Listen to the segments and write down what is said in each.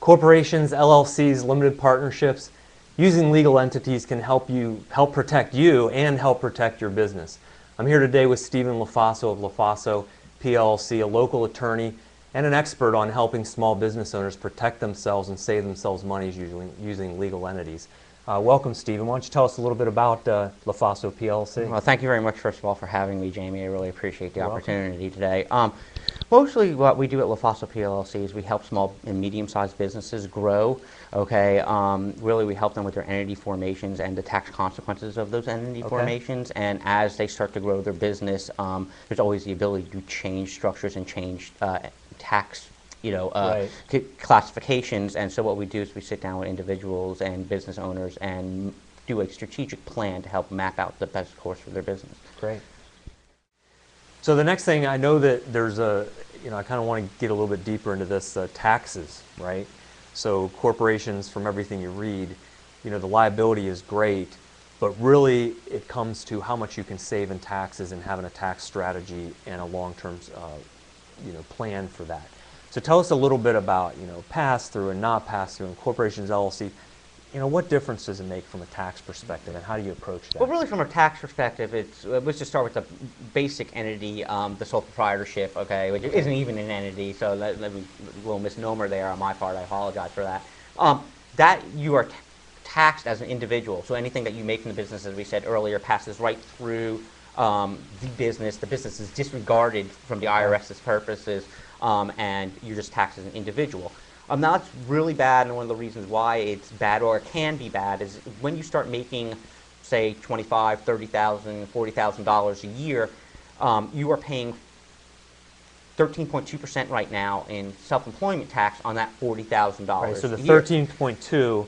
Corporations, LLCs, limited partnerships, using legal entities can help protect you and help protect your business. I'm here today with Stephen Lofaso of Lofaso, PLLC, a local attorney and an expert on helping small business owners protect themselves and save themselves money using legal entities. Welcome, Stephen. Why don't you tell us a little bit about Lofaso PLLC? Well, thank you very much, first of all, for having me, Jamie. I really appreciate the opportunity today. Mostly what we do at Lofaso PLLC is we help small and medium-sized businesses grow. Okay, really we help them with their entity formations and the tax consequences of those entity formations. And as they start to grow their business, there's always the ability to change structures and change tax classifications. And so what we do is we sit down with individuals and business owners and do a strategic plan to help map out the best course for their business. Great. So the next thing, I know that there's I kind of want to get a little bit deeper into this, taxes, right? So corporations, from everything you read, the liability is great, but really it comes to how much you can save in taxes and having a tax strategy and a long-term, plan for that. So tell us a little bit about, pass-through and not pass-through and corporations, LLC. What difference does it make from a tax perspective, and how do you approach that? Well, really from a tax perspective, let's just start with the basic entity, the sole proprietorship, okay, which isn't even an entity, so let me, a little misnomer there on my part, I apologize for that. That you are taxed as an individual, so anything that you make in the business, as we said earlier, passes right through the business is disregarded from the IRS's purposes, and you're just taxed as an individual. Now that's really bad, and one of the reasons why it's bad, or it can be bad, is when you start making, say, $25,000, $30,000, $40,000 a year, you are paying 13.2% right now in self-employment tax on that $40,000. Right, so the 13.2,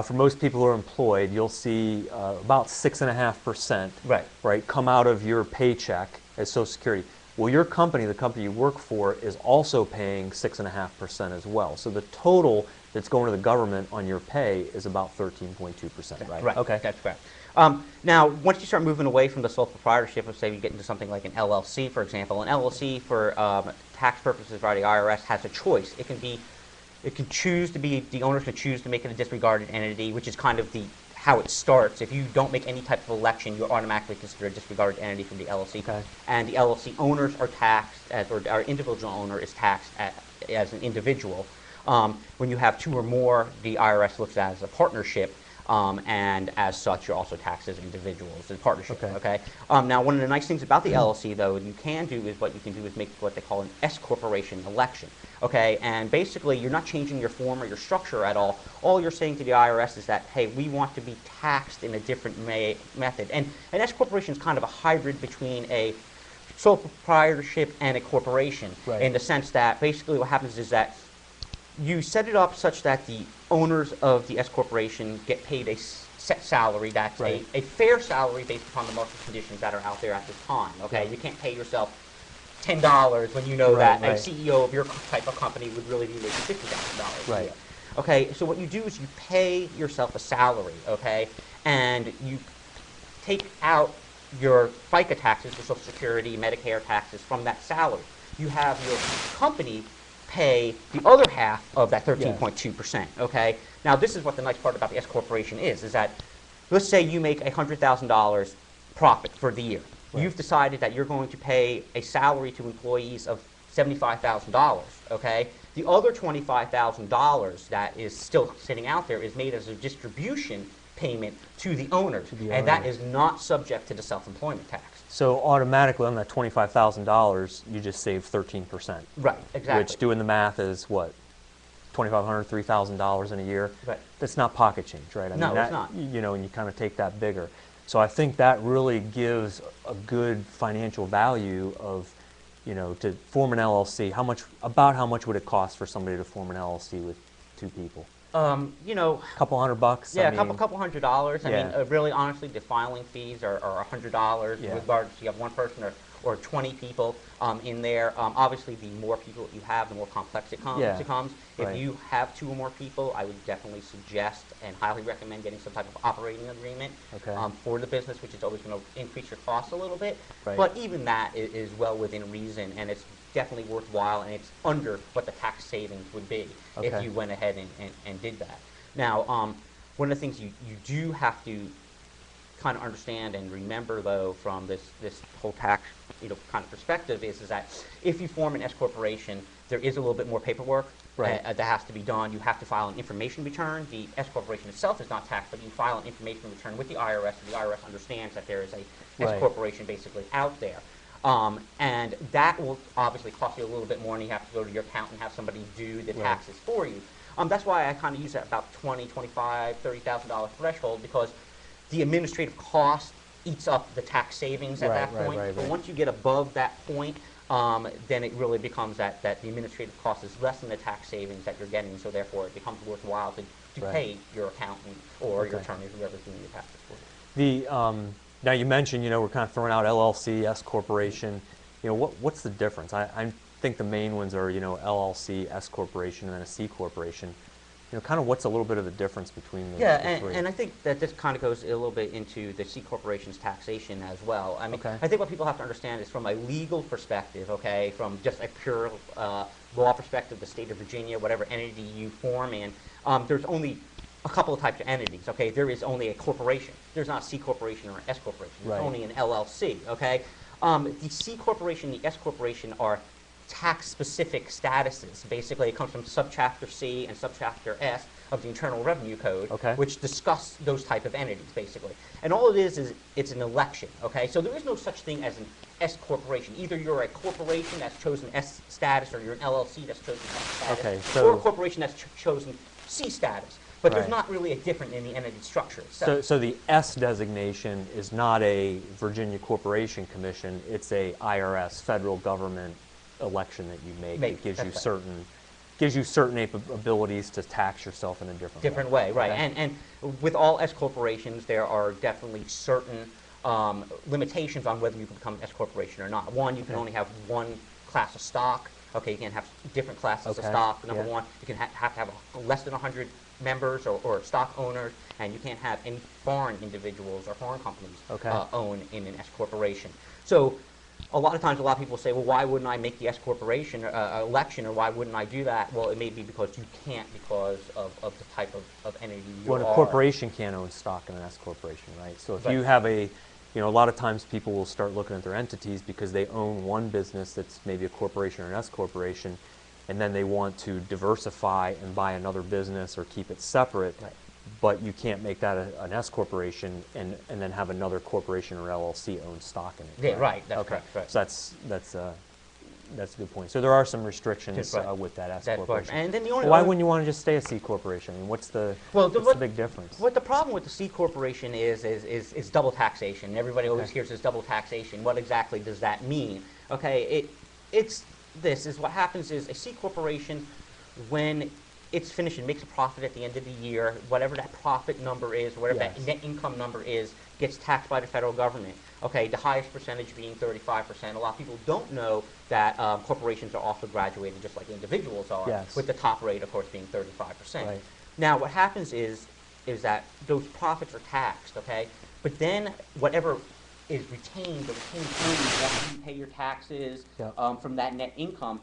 for most people who are employed, you'll see about 6.5%, right, come out of your paycheck as Social Security. Well, your company, the company you work for, is also paying 6.5% as well. So the total that's going to the government on your pay is about 13.2%, right? Right, okay. That's correct. Now, once you start moving away from the sole proprietorship, let's say you get into something like an LLC, for example. An LLC, for tax purposes by the IRS, has a choice. The owners can choose to make it a disregarded entity, which is kind of how it starts. If you don't make any type of election, you're automatically considered a disregarded entity from the LLC. Okay. And the LLC owners are taxed, or our individual owner is taxed as an individual. When you have two or more, the IRS looks at it as a partnership, and as such, you're also taxed as individuals in partnership. Okay. Now, one of the nice things about the LLC, though, make what they call an S corporation election. Okay, and basically, you're not changing your form or your structure at all. All you're saying to the IRS is that, hey, we want to be taxed in a different method. And an S corporation is kind of a hybrid between a sole proprietorship and a corporation, in the sense that basically what happens is that you set it up such that the owners of the S corporation get paid a set salary that's a fair salary based upon the market conditions that are out there at this time. Okay, you can't pay yourself $10 when you know that a CEO of your type of company would really be making $50,000 a year. Okay, so what you do is you pay yourself a salary, okay, and you take out your FICA taxes, your Social Security, Medicare taxes from that salary. You have your company pay the other half of that 13.2%, okay? Now, this is what the nice part about the S corporation is that, let's say you make $100,000 profit for the year. You've decided that you're going to pay a salary to employees of $75,000, okay? The other $25,000 that is still sitting out there is made as a distribution payment to the owners, and that is not subject to the self-employment tax. So automatically on that $25,000, you just save 13%. Right, exactly. Which, doing the math, is what? $2,500, $3,000 in a year? Right. That's not pocket change, right? I mean, it's not. And you kind of take that bigger. So I think that really gives a good financial value of, to form an LLC. About how much would it cost for somebody to form an LLC with two people? A couple $100. Yeah, a couple $100. I mean, really, honestly, the filing fees are $100, regardless if you have one person or 20 people in there. Obviously, the more people you have, the more complex it becomes. If you have two or more people, I would definitely suggest and highly recommend getting some type of operating agreement for the business, which is always going to increase your costs a little bit. But even that is well within reason, and it's definitely worthwhile, and it's under what the tax savings would be if Okay. you went ahead and did that. Now, one of the things you do have to kind of understand and remember, though, from this whole tax kind of perspective is that if you form an S corporation, there is a little bit more paperwork Right. that has to be done. You have to file an information return. The S corporation itself is not taxed, but you file an information return with the IRS, and the IRS understands that there is a S Right. corporation basically out there. And that will obviously cost you a little bit more, and you have to go to your accountant and have somebody do the Right. taxes for you. That's why I kind of use that about $20,000, $25,000, $30,000 threshold, because the administrative cost eats up the tax savings at that point. But once you get above that point, then it really becomes that the administrative cost is less than the tax savings that you're getting, so therefore it becomes worthwhile to Right. pay your accountant or your Okay. attorney, whoever's doing your taxes for you. Now you mentioned, we're kind of throwing out LLC, S corporation. What's the difference? I think the main ones are, LLC, S corporation, and then a C corporation. Kind of what's a little bit of the difference between the, Yeah, the three? and I think that this kind of goes a little bit into the C corporation's taxation as well. I mean, Okay. I think what people have to understand is from a legal perspective, okay, from just a pure law perspective, the state of Virginia, whatever entity you form in, there's only a couple of types of entities, okay? There is only a corporation. There's not a C corporation or an S corporation. There's Right. only an LLC, okay? The C corporation, the S corporation are tax-specific statuses. Basically, it comes from subchapter C and subchapter S of the Internal Revenue Code, Okay. which discuss those type of entities, basically. And all it is it's an election, okay? So there is no such thing as an S corporation. Either you're a corporation that's chosen S status, or you're an LLC that's chosen S status, Okay, or a so- corporation that's chosen C status. But there's Right. not really a difference in the entity structure itself. So the S designation is not a Virginia Corporation Commission, it's a IRS, federal government election that you make. It gives you That's right. certain abilities to tax yourself in a different way, right? Okay. And with all S corporations, there are definitely certain limitations on whether you can become an S corporation or not. One, you can only have one class of stock. Okay, you can't have different classes of Okay, stock. Number yeah. one, you can have to have less than 100 members or stock owners, and you can't have any foreign individuals or foreign companies Okay. own in an S corporation. So a lot of times, a lot of people say, well, why wouldn't I make the S corporation election, or why wouldn't I do that? Well, it may be because you can't, because of the type of entity you Well, are. a corporation can't own stock in an S corporation, right? So if Right. you have a lot of times people will start looking at their entities because they own one business that's maybe a corporation or an S corporation, and then they want to diversify and buy another business or keep it separate. Right. But you can't make that an S corporation and then have another corporation or LLC own stock in it. Yeah, right, that's okay. correct, right. So that's a good point. So there are some restrictions That's right. with that S That's corporation. right. And then the only Why other- wouldn't you want to just stay a C corporation? I mean, what's the Well, what's the big difference? What the problem with the C corporation is double taxation. Everybody always Okay. hears this double taxation. What exactly does that mean? Okay, it's this is what happens is a C corporation, when it's finished and makes a profit at the end of the year, whatever that profit number is, whatever Yes. that net income number is, gets taxed by the federal government. Okay, the highest percentage being 35%. A lot of people don't know that corporations are also graduated just like individuals are, Yes. with the top rate, of course, being 35%. Right. Now, what happens is that those profits are taxed, okay? But then whatever is retained, the retained earnings after you pay your taxes Yeah. from that net income,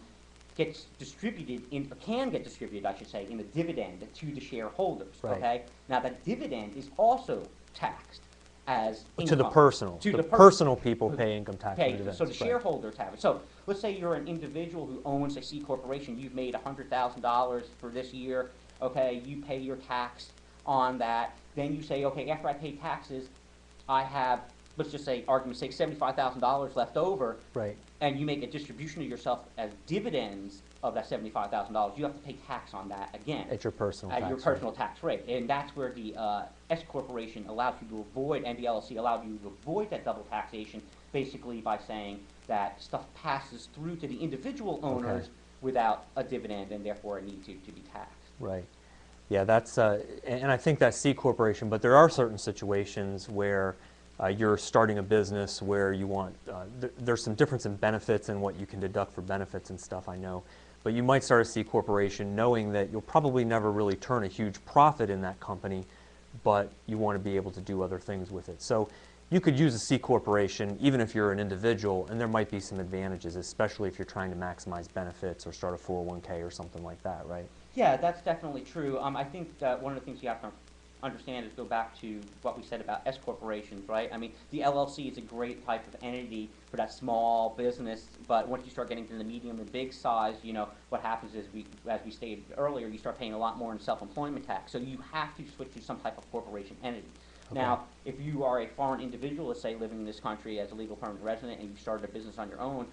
gets distributed in, or can get distributed, I should say, in a dividend to the shareholders. Right. Okay. Now that dividend is also taxed as To the income. personal. To the the personal people pay income tax on pay, dividends. so the right. shareholders have it. So let's say you're an individual who owns a C corporation. You've made $100,000 for this year. Okay, you pay your tax on that. Then you say, okay, after I pay taxes, I have, let's just say, argument's sake, $75,000 left over. Right. And you make a distribution to yourself as dividends of that $75,000, you have to pay tax on that again. At your personal At tax your rate. personal tax rate. And that's where the S corporation allows you to avoid, and the LLC allows you to avoid that double taxation, basically by saying that stuff passes through to the individual owners without a dividend, and therefore it needs to be taxed. Right. Yeah, that's, and I think that's C corporation, but there are certain situations where you're starting a business where you want, there's some difference in benefits and what you can deduct for benefits and stuff, I know. But you might start a C corporation knowing that you'll probably never really turn a huge profit in that company, but you want to be able to do other things with it. So you could use a C corporation even if you're an individual, and there might be some advantages, especially if you're trying to maximize benefits or start a 401k or something like that, right? Yeah, that's definitely true. I think that one of the things you have to understand is go back to what we said about S corporations, right? I mean, the LLC is a great type of entity for that small business, but once you start getting to the medium and big size, you know, what happens is, as we stated earlier, you start paying a lot more in self-employment tax. So you have to switch to some type of corporation entity. Okay. Now, if you are a foreign individual, let's say living in this country as a legal permanent resident, and you started a business on your own,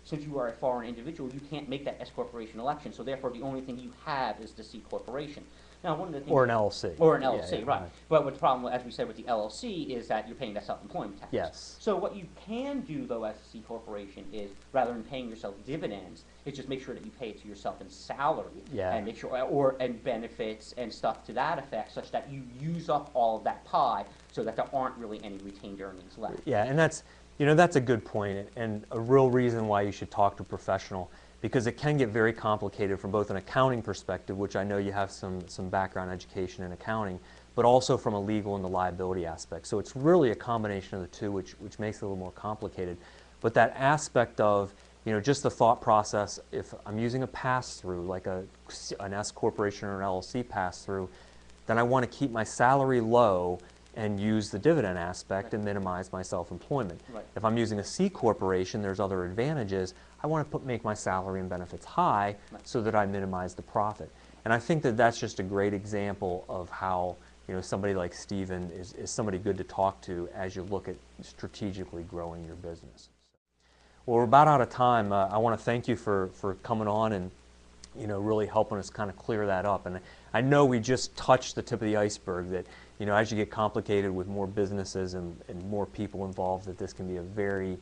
since you are a foreign individual, you can't make that S corporation election. So therefore, the only thing you have is the C corporation. Now, one of the things, Or an LLC. or an Yeah, LLC, yeah, right? But what's the problem, as we said, with the LLC is that you're paying that self-employment tax. Yes. So what you can do, though, as a C corporation is, rather than paying yourself dividends, is just make sure that you pay it to yourself in salary, Yeah. and make sure, and benefits and stuff to that effect, such that you use up all of that pie, so that there aren't really any retained earnings left. Yeah, and that's, you know, that's a good point, and a real reason why you should talk to a professional, because it can get very complicated from both an accounting perspective, which I know you have some background education in accounting, but also from a legal and the liability aspect. So it's really a combination of the two, which makes it a little more complicated. But that aspect of, you know, just the thought process, if I'm using a pass-through, like an S corporation or an LLC pass-through, then I want to keep my salary low and use the dividend aspect and minimize my self-employment. Right. If I'm using a C corporation, there's other advantages. I want to make my salary and benefits high so that I minimize the profit. And I think that that's just a great example of how, you know, somebody like Stephen is somebody good to talk to as you look at strategically growing your business. Well, we're about out of time. I want to thank you for coming on and, you know, really helping us kind of clear that up. And I know we just touched the tip of the iceberg that, you know, as you get complicated with more businesses and more people involved, that this can be a very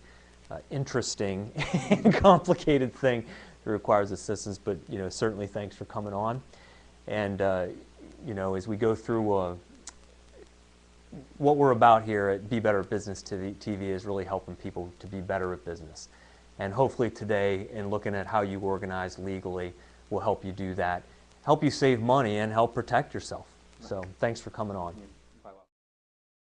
interesting and complicated thing that requires assistance. But, you know, certainly thanks for coming on. And, you know, as we go through what we're about here at Be Better at Business TV is really helping people to be better at business. And hopefully today, in looking at how you organize legally, will help you do that, help you save money, and help protect yourself. So thanks for coming on.